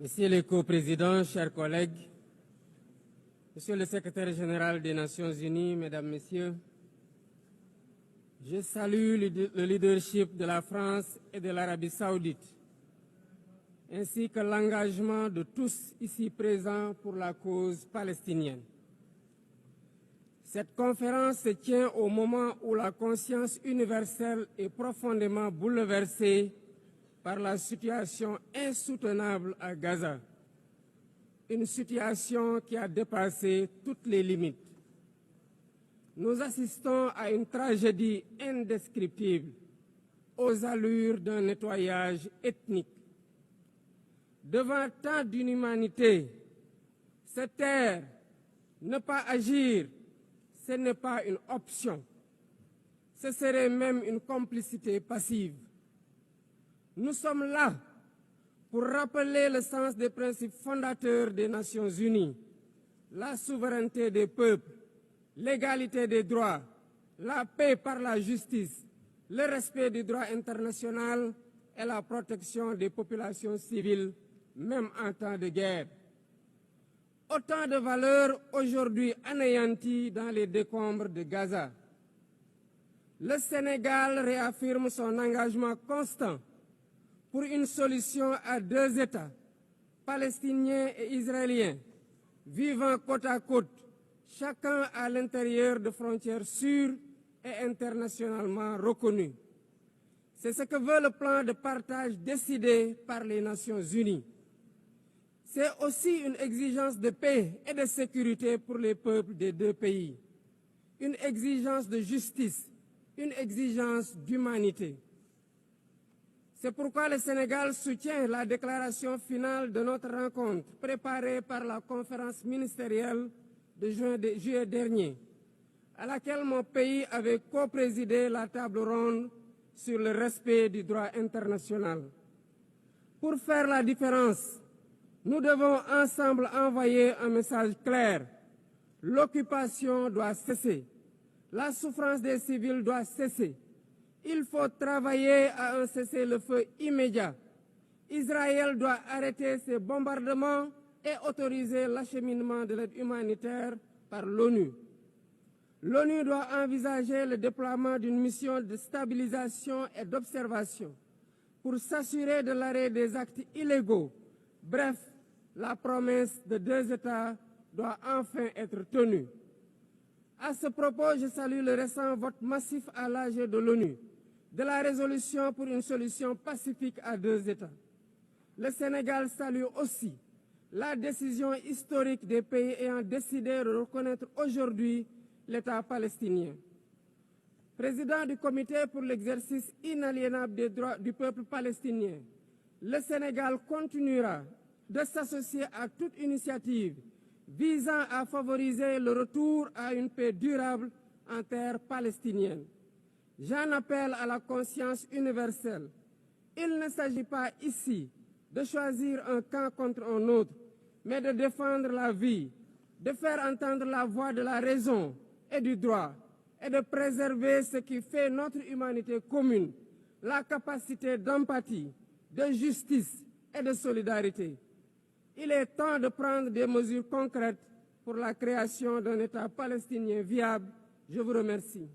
Monsieur le coprésident, chers collègues, Monsieur le secrétaire général des Nations Unies, Mesdames, Messieurs, je salue le leadership de la France et de l'Arabie Saoudite, ainsi que l'engagement de tous ici présents pour la cause palestinienne. Cette conférence se tient au moment où la conscience universelle est profondément bouleversée par la situation insoutenable à Gaza, une situation qui a dépassé toutes les limites. Nous assistons à une tragédie indescriptible, aux allures d'un nettoyage ethnique. Devant tant d'inhumanité, se taire, ne pas agir, ce n'est pas une option. Ce serait même une complicité passive. Nous sommes là pour rappeler le sens des principes fondateurs des Nations Unies, la souveraineté des peuples, l'égalité des droits, la paix par la justice, le respect du droit international et la protection des populations civiles, même en temps de guerre. Autant de valeurs aujourd'hui anéanties dans les décombres de Gaza. Le Sénégal réaffirme son engagement constant pour une solution à deux États, palestiniens et israéliens, vivant côte à côte, chacun à l'intérieur de frontières sûres et internationalement reconnues. C'est ce que veut le plan de partage décidé par les Nations Unies. C'est aussi une exigence de paix et de sécurité pour les peuples des deux pays, une exigence de justice, une exigence d'humanité. C'est pourquoi le Sénégal soutient la déclaration finale de notre rencontre préparée par la conférence ministérielle de juillet dernier, à laquelle mon pays avait coprésidé la table ronde sur le respect du droit international. Pour faire la différence, nous devons ensemble envoyer un message clair. L'occupation doit cesser. La souffrance des civils doit cesser. Il faut travailler à un cessez-le-feu immédiat. Israël doit arrêter ses bombardements et autoriser l'acheminement de l'aide humanitaire par l'ONU. L'ONU doit envisager le déploiement d'une mission de stabilisation et d'observation pour s'assurer de l'arrêt des actes illégaux. Bref, la promesse de deux États doit enfin être tenue. À ce propos, je salue le récent vote massif à l'AG de l'ONU de la résolution pour une solution pacifique à deux États. Le Sénégal salue aussi la décision historique des pays ayant décidé de reconnaître aujourd'hui l'État palestinien. Président du Comité pour l'exercice inaliénable des droits du peuple palestinien, le Sénégal continuera de s'associer à toute initiative visant à favoriser le retour à une paix durable en terre palestinienne. J'en appelle à la conscience universelle. Il ne s'agit pas ici de choisir un camp contre un autre, mais de défendre la vie, de faire entendre la voix de la raison et du droit, et de préserver ce qui fait notre humanité commune, la capacité d'empathie, de justice et de solidarité. Il est temps de prendre des mesures concrètes pour la création d'un État palestinien viable. Je vous remercie.